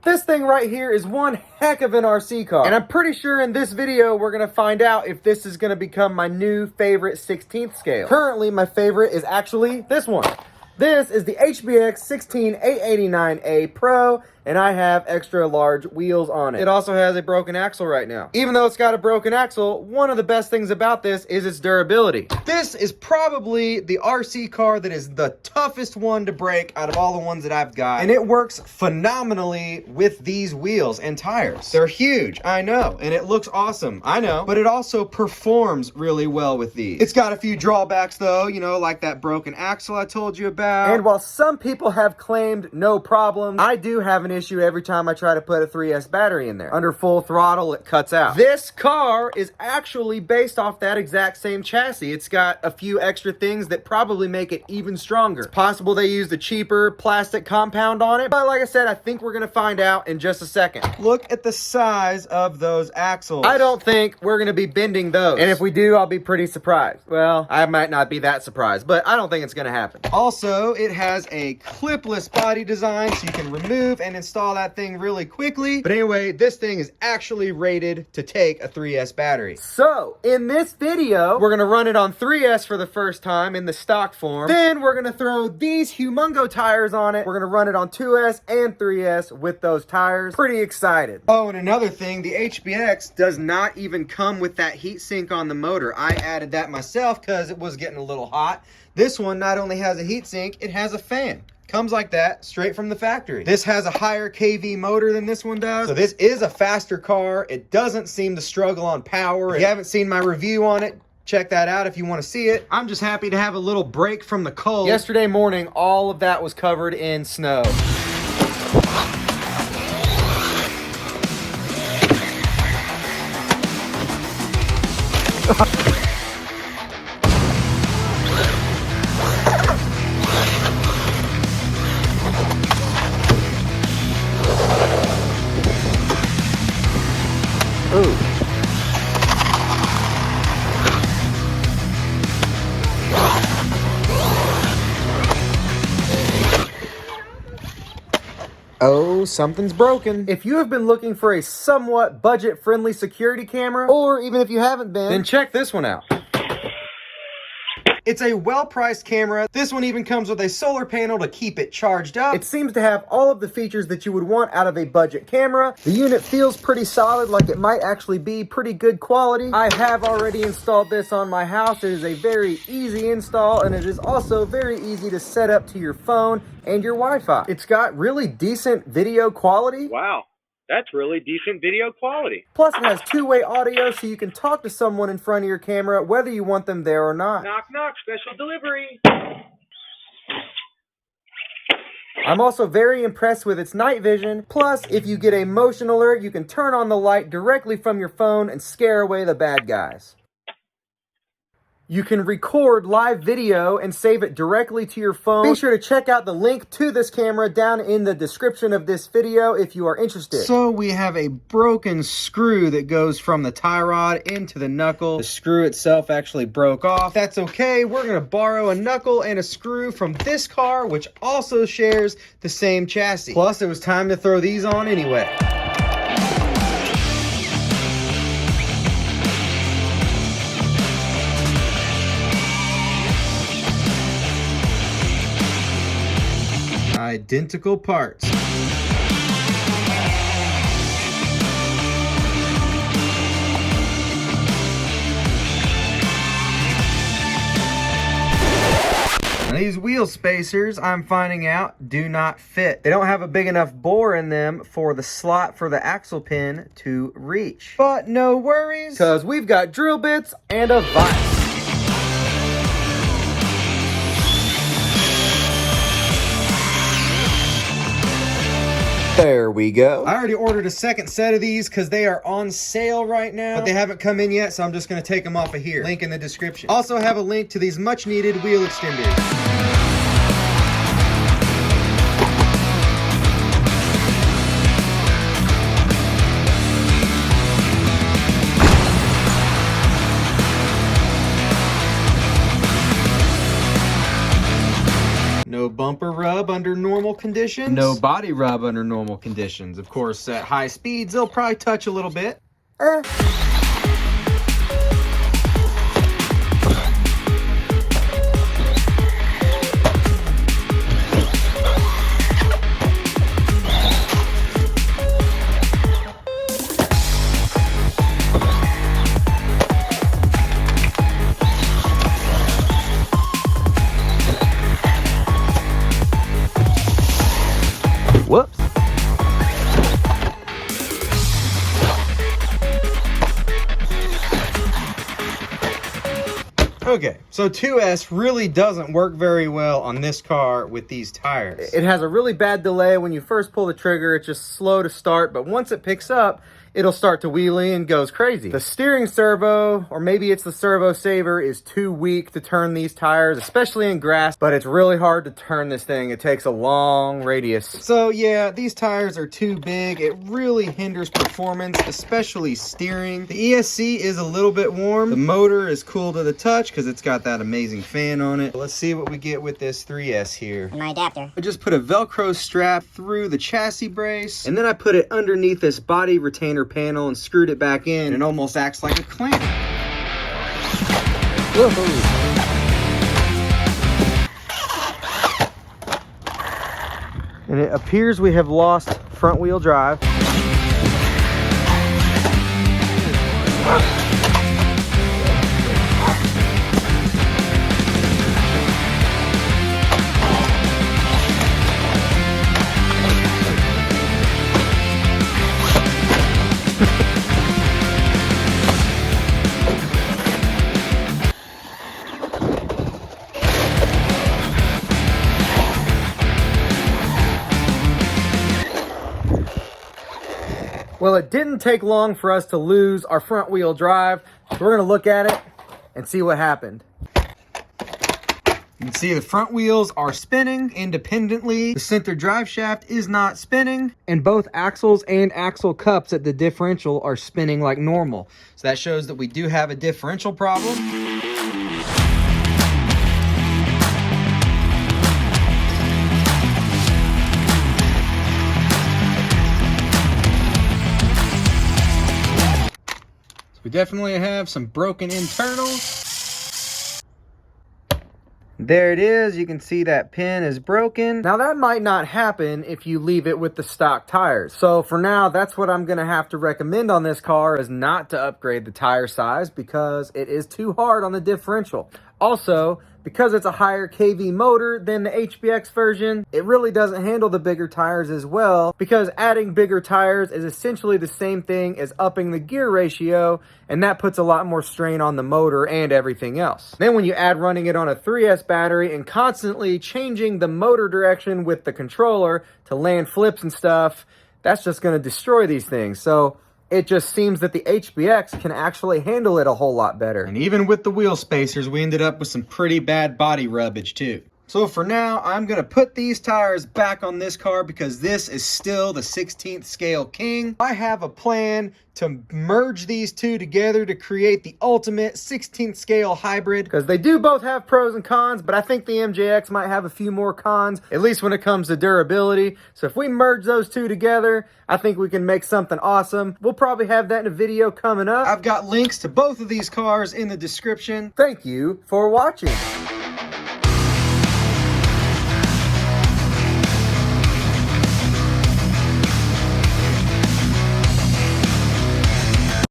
This thing right here is one heck of an RC car. And I'm pretty sure in this video, we're gonna find out if this is gonna become my new favorite 16th scale. Currently, my favorite is actually this one. This is the HBX 16889A Pro, and I have extra large wheels on it. It also has a broken axle right now. Even though it's got a broken axle, one of the best things about this is its durability. This is probably the RC car that is the toughest one to break out of all the ones that I've got, and it works phenomenally with these wheels and tires. They're huge, I know, and it looks awesome, I know, but it also performs really well with these. It's got a few drawbacks though, you know, like that broken axle I told you about. And while some people have claimed no problems, I do have an issue every time I try to put a 3S battery in there. Under full throttle, it cuts out. This car is actually based off that exact same chassis. It's got a few extra things that probably make it even stronger. It's possible they used a cheaper plastic compound on it, but like I said, I think we're gonna find out in just a second. Look at the size of those axles. I don't think we're gonna be bending those. And if we do, I'll be pretty surprised. Well, I might not be that surprised, but I don't think it's gonna happen. Also, it has a clipless body design, so you can remove and install that thing really quickly. But anyway, this thing is actually rated to take a 3S battery. So, in this video, we're gonna run it on 3S for the first time in the stock form. Then we're gonna throw these humongo tires on it. We're gonna run it on 2S and 3S with those tires. Pretty excited. Oh, and another thing, the HBX does not even come with that heat sink on the motor. I added that myself because it was getting a little hot. This one not only has a heat sink, it has a fan. Comes like that, straight from the factory. This has a higher kV motor than this one does. So this is a faster car. It doesn't seem to struggle on power. If you haven't seen my review on it, check that out if you want to see it. I'm just happy to have a little break from the cold. Yesterday morning, all of that was covered in snow. Ooh. Oh, something's broken. If you have been looking for a somewhat budget-friendly security camera, or even if you haven't been, then check this one out. It's a well-priced camera. This one even comes with a solar panel to keep it charged up. It seems to have all of the features that you would want out of a budget camera. The unit feels pretty solid, like it might actually be pretty good quality. I have already installed this on my house. It is a very easy install, and it is also very easy to set up to your phone and your Wi-Fi. It's got really decent video quality. Wow. That's really decent video quality. Plus, it has two-way audio, so you can talk to someone in front of your camera, whether you want them there or not. Knock, knock, special delivery. I'm also very impressed with its night vision. Plus, if you get a motion alert, you can turn on the light directly from your phone and scare away the bad guys. You can record live video and save it directly to your phone. Be sure to check out the link to this camera down in the description of this video if you are interested. So we have a broken screw that goes from the tie rod into the knuckle. The screw itself actually broke off. That's okay. We're going to borrow a knuckle and a screw from this car, which also shares the same chassis. Plus, it was time to throw these on anyway. Identical parts. Now these wheel spacers, I'm finding out, do not fit. They don't have a big enough bore in them for the slot for the axle pin to reach. But no worries, because we've got drill bits and a vise. There we go. I already ordered a second set of these because they are on sale right now, but they haven't come in yet, so I'm just going to take them off of here. Link in the description. Also have a link to these much needed wheel extenders. No bumper bumper rub under normal conditions. No body rub under normal conditions. Of course, at high speeds, they'll probably touch a little bit. Whoops. Okay, so 2S really doesn't work very well on this car with these tires. It has a really bad delay. When you first pull the trigger, it's just slow to start, but once it picks up, it'll start to wheelie and goes crazy. The steering servo, or maybe it's the servo saver, is too weak to turn these tires, especially in grass, but it's really hard to turn this thing. It takes a long radius. So yeah, these tires are too big. It really hinders performance, especially steering. The ESC is a little bit warm. The motor is cool to the touch because it's got that amazing fan on it. Let's see what we get with this 3S here. And my adapter. I just put a Velcro strap through the chassis brace, and then I put it underneath this body retainer panel and screwed it back in. It almost acts like a clamp. And it appears we have lost front wheel drive. Well, it didn't take long for us to lose our front wheel drive. So we're gonna look at it and see what happened. You can see the front wheels are spinning independently. The center drive shaft is not spinning. And both axles and axle cups at the differential are spinning like normal. So that shows that we do have a differential problem. We definitely have some broken internals. There it is. You can see that pin is broken. Now that might not happen if you leave it with the stock tires. So for now, that's what I'm gonna have to recommend on this car, is not to upgrade the tire size because it is too hard on the differential. Also, because it's a higher kV motor than the HBX version, it really doesn't handle the bigger tires as well, because adding bigger tires is essentially the same thing as upping the gear ratio, and that puts a lot more strain on the motor and everything else. Then when you add running it on a 3S battery and constantly changing the motor direction with the controller to land flips and stuff, that's just going to destroy these things. So it just seems that the HBX can actually handle it a whole lot better. And even with the wheel spacers, we ended up with some pretty bad body rubbage too. So for now, I'm gonna put these tires back on this car because this is still the 16th scale king. I have a plan to merge these two together to create the ultimate 16th scale hybrid, because they do both have pros and cons, but I think the MJX might have a few more cons, at least when it comes to durability. So if we merge those two together, I think we can make something awesome. We'll probably have that in a video coming up. I've got links to both of these cars in the description. Thank you for watching.